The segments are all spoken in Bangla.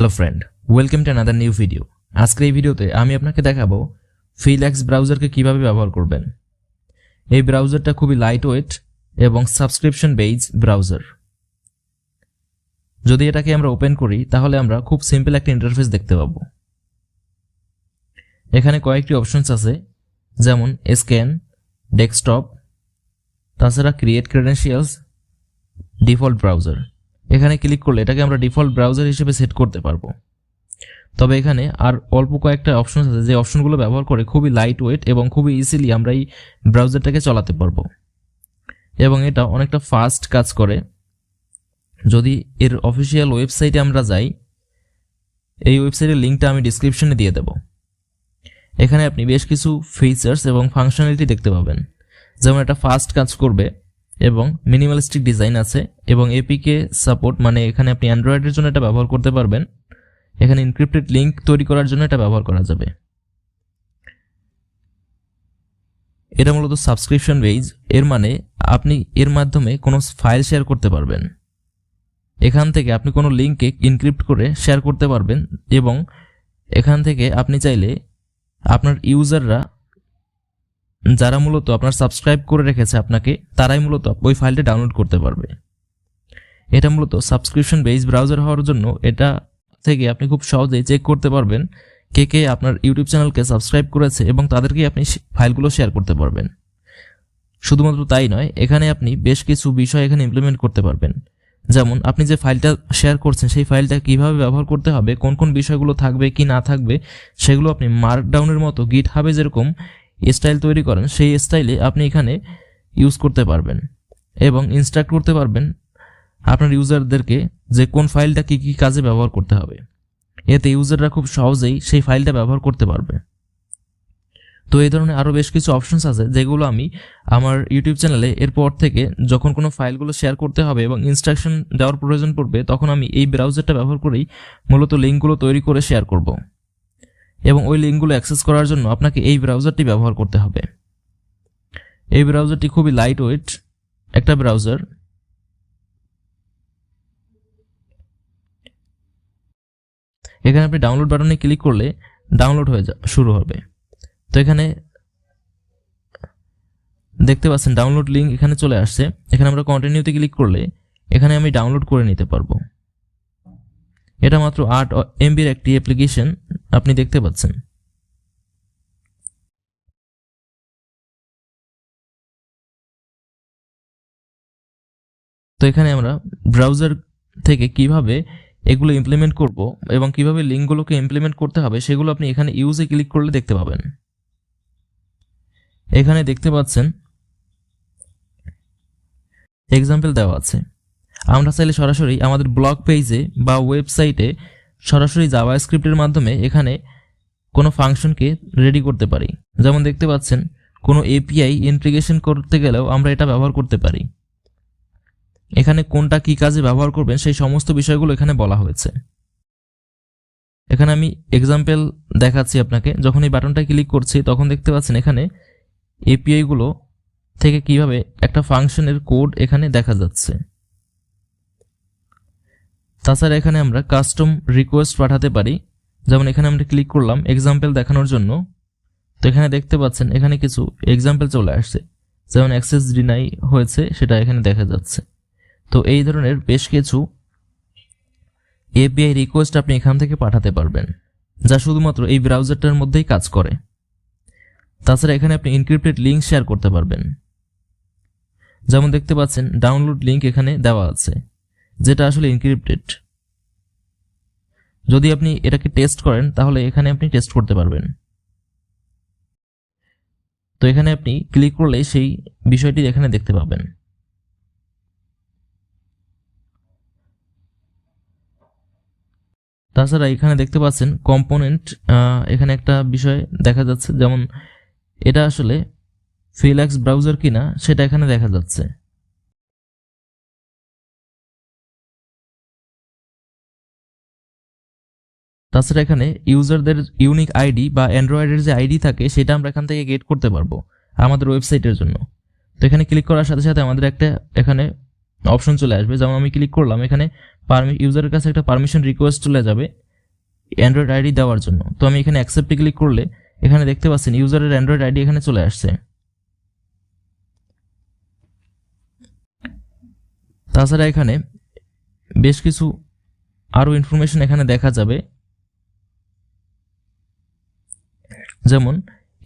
Hello friend, welcome to another new video. আজকের এই ভিডিওতে আমি আপনাকে দেখাবো ফিলাক্স ব্রাউজারকে কিভাবে ব্যবহার করবেন। এই ব্রাউজারটা খুবই লাইট ওয়েট এবং সাবস্ক্রিপশন বেজ ব্রাউজার। যদি এটাকে আমরা ওপেন করি তাহলে আমরা খুব সিম্পল একটা ইন্টারফেস দেখতে পাবো। এখানে কয়েকটি অপশনস আছে, যেমন স্ক্যান, ডেস্কটপ, তাছাড়া ক্রিয়েট ক্রেডেনশিয়ালস, ডিফল্ট ব্রাউজার। এখানে ক্লিক করলে এটাকে আমরা ডিফল্ট ব্রাউজার হিসেবে সেট করতে পারবো। তবে এখানে আর অল্প কয়েকটা অপশন আছে যে অপশনগুলো ব্যবহার করে খুবই লাইট ওয়েট এবং খুবই ইজিলি আমরা এই ব্রাউজারটাকে চালাতে পারবো এবং এটা অনেকটা ফাস্ট কাজ করে। যদি এর অফিসিয়াল ওয়েবসাইটে আমরা যাই, এই ওয়েবসাইটের লিঙ্কটা আমি ডিসক্রিপশনে দিয়ে দেব। এখানে আপনি বেশ কিছু ফিচার্স এবং ফাংশনালিটি দেখতে পাবেন, যেমন এটা ফাস্ট কাজ করবে এবং মিনিমালিস্টিক ডিজাইন আছে এবং এপিকে সাপোর্ট, মানে এখানে আপনি অ্যান্ড্রয়েডের জন্য এটা ব্যবহার করতে পারবেন। এখানে এনক্রিপ্টেড লিঙ্ক তৈরি করার জন্য এটা ব্যবহার করা যাবে। এটা মূলত সাবস্ক্রিপশন বেজ, এর মানে আপনি এর মাধ্যমে কোনো ফাইল শেয়ার করতে পারবেন। এখান থেকে আপনি কোনো লিঙ্ককে এনক্রিপ্ট করে শেয়ার করতে পারবেন এবং এখান থেকে আপনি চাইলে আপনার ইউজাররা যারা মূলত আপনার সাবস্ক্রাইব করে রেখেছে আপনাকে, তারাই মূলত ওই ফাইলটা ডাউনলোড করতে পারবে। এটা মূলত সাবস্ক্রিপশন বেজ ব্রাউজার হওয়ার জন্য এটা থেকে আপনি খুব সহজেই চেক করতে পারবেন কে কে আপনার ইউটিউব চ্যানেলকে সাবস্ক্রাইব করেছে এবং তাদেরকে আপনি ফাইলগুলো শেয়ার করতে পারবেন। শুধুমাত্র তাই নয়, এখানে আপনি বেশ কিছু বিষয় এখানে ইমপ্লিমেন্ট করতে পারবেন, যেমন আপনি যে ফাইলটা শেয়ার করছেন সেই ফাইলটা কিভাবে ব্যবহার করতে হবে, কোন কোন বিষয়গুলো থাকবে কি না থাকবে, সেগুলো আপনি মার্কডাউনের মতো গিটহাবে যেরকম স্টাইল তৈরি করেন সেই স্টাইলে আপনি এখানে ইউজ করতে পারবেন এবং ইনস্ট্রাক্ট করতে পারবেন আপনার ইউজারদেরকে যে কোন ফাইলটা কি কি কাজে ব্যবহার করতে হবে। এতে ইউজাররা খুব সহজেই সেই ফাইলটা ব্যবহার করতে পারবে। তো এই ধরনের আরও বেশ কিছু অপশনস আছে যেগুলো আমি আমার ইউটিউব চ্যানেলে এরপর থেকে যখন কোনো ফাইলগুলো শেয়ার করতে হবে এবং ইনস্ট্রাকশন দেওয়ার প্রয়োজন পড়বে, তখন আমি এই ব্রাউজারটা ব্যবহার করেই মূলত লিঙ্কগুলো তৈরি করে শেয়ার করব এবং ওই লিঙ্কগুলো অ্যাক্সেস করার জন্য আপনাকে এই ব্রাউজারটি ব্যবহার করতে হবে। এই ব্রাউজারটি খুবই লাইট ওয়েট একটা ব্রাউজার। এখানে আপনি ডাউনলোড বাটনে ক্লিক করলে ডাউনলোড হয়ে শুরু হবে। তো এখানে দেখতে পাচ্ছেন ডাউনলোড লিঙ্ক এখানে চলে আসছে। এখানে আমরা কন্টিনিউতে ক্লিক করলে এখানে আমি ডাউনলোড করে নিতে পারবো। এটা মাত্র 8 MBর একটি অ্যাপ্লিকেশন আপনি দেখতে পাচ্ছেন। তো এখানে আমরা ব্রাউজার থেকে কিভাবে এগুলো ইমপ্লিমেন্ট করব এবং কিভাবে লিঙ্কগুলোকে ইমপ্লিমেন্ট করতে হবে সেগুলো আপনি এখানে ইউজে ক্লিক করলে দেখতে পাবেন। এখানে দেখতে পাচ্ছেন এক্সাম্পল দেওয়া আছে। আমরা চাইলে সরাসরি আমাদের ব্লগ পেজে বা ওয়েবসাইটে সরাসরি জাভাস্ক্রিপ্টের মাধ্যমে এখানে কোনো ফাংশনকে রেডি করতে পারি। যেমন দেখতে পাচ্ছেন কোনো এপিআই ইন্টিগ্রেশন করতে গেলেও আমরা এটা ব্যবহার করতে পারি। এখানে কোনটা কি কাজে ব্যবহার করবেন সেই সমস্ত বিষয়গুলো এখানে বলা হয়েছে। এখানে আমি এক্সাম্পল দেখাচ্ছি আপনাকে। যখন এই বাটনটা ক্লিক করছি তখন দেখতে পাচ্ছেন এখানে এপিআই গুলো থেকে কিভাবে একটা ফাংশনের কোড এখানে দেখা যাচ্ছে। তাছাড়া এখানে আমরা কাস্টম রিকোয়েস্ট পাঠাতে পারি। যেমন এখানে আমরা ক্লিক করলাম এক্সাম্পল দেখানোর জন্য। তো এখানে দেখতে পাচ্ছেন এখানে কিছু এক্সাম্পল চলে আসছে, যেমন অ্যাক্সেস ডিনাই হয়েছে সেটা এখানে দেখা যাচ্ছে। তো এই ধরনের বেশ কিছু এপিআই রিকোয়েস্ট আপনি এখান থেকে পাঠাতে পারবেন, যা শুধুমাত্র এই ব্রাউজারটার মধ্যেই কাজ করে। তাছাড়া এখানে আপনি এনক্রিপ্টেড লিঙ্ক শেয়ার করতে পারবেন। যেমন দেখতে পাচ্ছেন ডাউনলোড লিঙ্ক এখানে দেওয়া আছে, যেটা আসলে এনক্রিপ্টেড। যদি আপনি এটাকে টেস্ট করেন তাহলে এখানে আপনি টেস্ট করতে পারবেন। তো এখানে আপনি ক্লিক করলে সেই বিষয়টি এখানে দেখতে পাবেন। তাছাড়া এখানে দেখতে পাচ্ছেন কম্পোনেন্ট, এখানে একটা বিষয় দেখা যাচ্ছে, যেমন এটা আসলে ফিলাক্স ব্রাউজার কিনা সেটা এখানে দেখা যাচ্ছে। তাছাড়া এখানে ইউজারদের ইউনিক আইডি বা অ্যান্ড্রয়েডের যে আইডি থাকে সেটা আমরা এখান থেকে গেট করতে পারবো আমাদের ওয়েবসাইটের জন্য। তো এখানে ক্লিক করার সাথে সাথে আমাদের একটা এখানে অপশন চলে আসবে। যেমন আমি ক্লিক করলাম, এখানে ইউজারের কাছে একটা পারমিশন রিকোয়েস্ট চলে যাবে অ্যান্ড্রয়েড আইডি দেওয়ার জন্য। তো আমি এখানে অ্যাকসেপ্টে ক্লিক করলে এখানে দেখতে পাচ্ছেন ইউজারের অ্যান্ড্রয়েড আইডি এখানে চলে আসছে। তাছাড়া এখানে বেশ কিছু আরও ইনফরমেশন এখানে দেখা যাবে, যেমন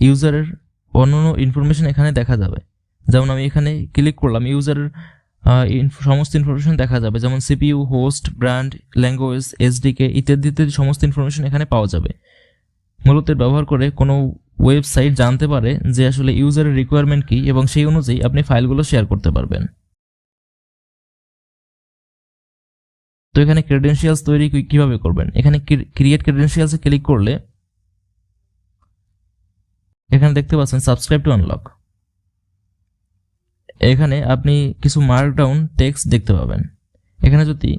ইউজারের অন্যান্য ইনফরমেশন এখানে দেখা যাবে। যেমন আমি এখানে ক্লিক করলাম, ইউজারের সমস্ত ইনফরমেশন দেখা যাবে, যেমন CPU, host, brand, language, SDK ইত্যাদি ইত্যাদি সমস্ত ইনফরমেশন এখানে পাওয়া যাবে। মূলত ব্যবহার করে কোনো ওয়েবসাইট জানতে পারে যে আসলে ইউজারের রিকোয়ারমেন্ট কী এবং সেই অনুযায়ী আপনি ফাইলগুলো শেয়ার করতে পারবেন। তো এখানে ক্রেডেনশিয়ালস তৈরি কিভাবে করবেন, এখানে ক্রিয়েট ক্রেডেনশিয়ালসে ক্লিক করলে এখানে দেখতে পাচ্ছেন সাবস্ক্রাইব টু আনলক। এখানে আপনি কিছু মার্কডাউন টেক্সট দেখতে পাবেন। এখানে যদি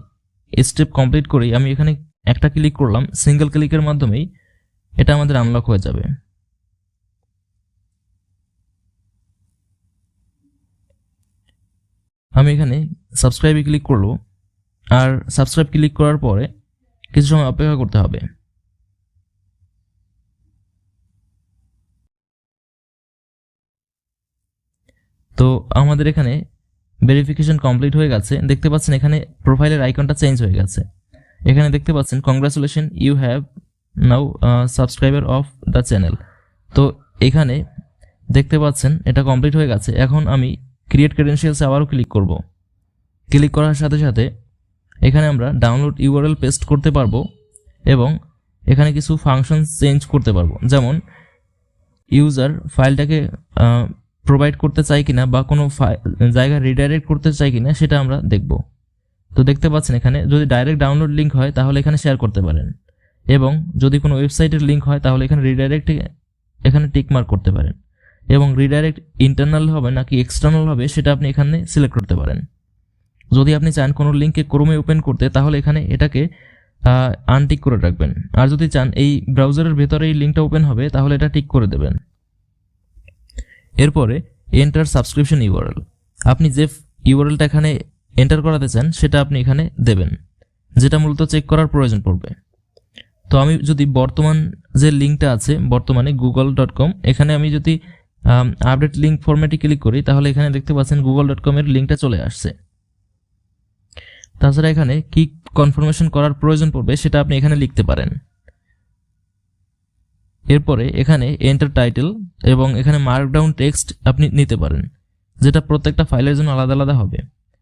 স্টেপ কমপ্লিট করি, আমি এখানে একটা ক্লিক করলাম, সিঙ্গেল ক্লিকের মাধ্যমেই এটা আমাদের আনলক হয়ে যাবে। আমি এখানে সাবস্ক্রাইবে ক্লিক করব, আর সাবস্ক্রাইব ক্লিক করার পরে কিছু সময় অপেক্ষা করতে হবে। তো আমাদের এখানে ভেরিফিকেশন কমপ্লিট হয়ে গেছে। দেখতে পাচ্ছেন এখানে প্রোফাইলের আইকনটা চেঞ্জ হয়ে গেছে। এখানে দেখতে পাচ্ছেন congratulation, you have now subscriber of the channel. তো এখানে দেখতে পাচ্ছেন এটা কমপ্লিট হয়ে গেছে। এখন আমি ক্রিয়েট ক্রেডেনশিয়ালসে আবারও ক্লিক করব। ক্লিক করার সাথে সাথে এখানে আমরা ডাউনলোড ইউআরএল পেস্ট করতে পারবো এবং এখানে কিছু ফাংশন চেঞ্জ করতে পারবো, যেমন ইউজার ফাইলটাকে প্রোভাইড করতে চাই কিনা বা কোনো জায়গা রিডাইরেক্ট করতে চাই কিনা সেটা আমরা দেখব। তো দেখতে পাচ্ছেন এখানে যদি ডাইরেক্ট ডাউনলোড লিঙ্ক হয় তাহলে এখানে শেয়ার করতে পারেন, এবং যদি কোনো ওয়েবসাইটের লিঙ্ক হয় তাহলে এখানে রিডাইরেক্ট এখানে টিক মার্ক করতে পারেন, এবং রিডাইরেক্ট ইন্টারনাল হবে নাকি এক্সটার্নাল হবে সেটা আপনি এখানে সিলেক্ট করতে পারেন। যদি আপনি চান কোনো লিঙ্ককে ক্রোমে ওপেন করতে তাহলে এখানে এটাকে আনটিক করে রাখবেন, আর যদি চান এই ব্রাউজারের ভেতরে এই লিঙ্কটা ওপেন হবে তাহলে এটা টিক করে দেবেন। এরপরে এন্টার সাবস্ক্রিপশন ইউআরএল, আপনি যে ইউআরএলটা এখানে এন্টার করাতে চান সেটা আপনি এখানে দেবেন, যেটা মূলত চেক করার প্রয়োজন পড়বে। তো আমি যদি বর্তমান যে লিঙ্কটা আছে বর্তমানে google.com, এখানে আমি যদি আপডেট লিঙ্ক ফরম্যাটে ক্লিক করি তাহলে এখানে দেখতে পাচ্ছেন google.com এর লিঙ্কটা চলে আসছে। তাছাড়া এখানে কি কনফার্মেশন করার প্রয়োজন পড়বে সেটা আপনি এখানে লিখতে পারেন। এরপরে এখানে এন্টার টাইটেল এবং এখানে মার্কডাউন টেক্সট আপনি নিতে পারেন, যেটা প্রত্যেকটা ফাইলের জন্য আলাদা আলাদা হবে।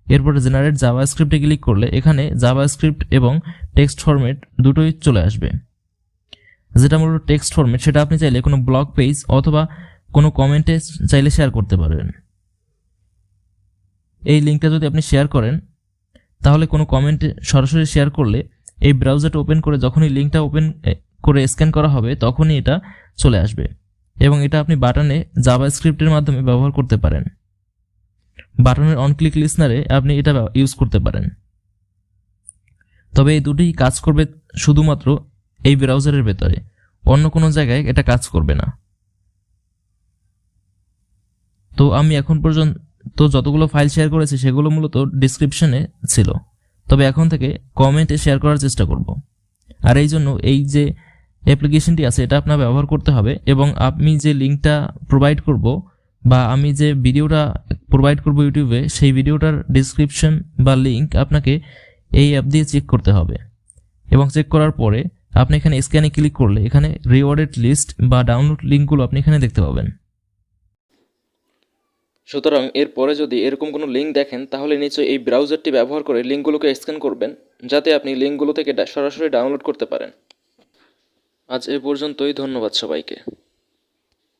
এরপরে জেনারেট জাভাস্ক্রিপ্টে ক্লিক করলে এখানে জাভাস্ক্রিপ্ট এবং টেক্সট ফরম্যাট দুটোই চলে আসবে। যেটা মূলত টেক্সট ফরম্যাট সেটা আপনি চাইলে কোনো ব্লগ পেজ অথবা কোনো কমেন্টে চাইলে শেয়ার করতে পারবেন। এই লিঙ্কটা যদি আপনি শেয়ার করেন তাহলে কোনো কমেন্টে সরাসরি শেয়ার করলে এই ব্রাউজারটা ওপেন করে যখনই লিঙ্কটা ওপেন করে স্ক্যান করা হবে তখনই এটা চলে আসবে, এবং এটা আপনি বাটনে জাভাস্ক্রিপ্টের মাধ্যমে ব্যবহার করতে পারেন। বাটনের অন ক্লিক লিসনারে আপনি এটা ইউজ করতে পারেন। তবে এই দুটোই কাজ করবে শুধুমাত্র এই ব্রাউজারের ভেতরে, অন্য কোনো জায়গায় এটা কাজ করবে না। তো আমি এখন পর্যন্ত যতগুলো ফাইল শেয়ার করেছি সেগুলো মূলত ডিসক্রিপশনে ছিল, তবে এখন থেকে কমেন্টে শেয়ার করার চেষ্টা করব। আর এই জন্য এই যে অ্যাপ্লিকেশনটি আছে এটা আপনার ব্যবহার করতে হবে, এবং আমি যে লিঙ্কটা প্রোভাইড করব বা আমি যে ভিডিওটা প্রোভাইড করব ইউটিউবে, সেই ভিডিওটার ডিসক্রিপশন বা লিঙ্ক আপনাকে এই অ্যাপ দিয়ে চেক করতে হবে, এবং চেক করার পরে আপনি এখানে স্ক্যানে ক্লিক করলে এখানে রিওয়ার্ডেড লিস্ট বা ডাউনলোড লিঙ্কগুলো আপনি এখানে দেখতে পাবেন। সুতরাং এরপরে যদি এরকম কোনো লিঙ্ক দেখেন তাহলে নিশ্চয়ই এই ব্রাউজারটি ব্যবহার করে লিঙ্কগুলোকে স্ক্যান করবেন, যাতে আপনি লিঙ্কগুলো থেকে সরাসরি ডাউনলোড করতে পারেন। আজ এ পর্যন্তই, ধন্যবাদ সবাইকে।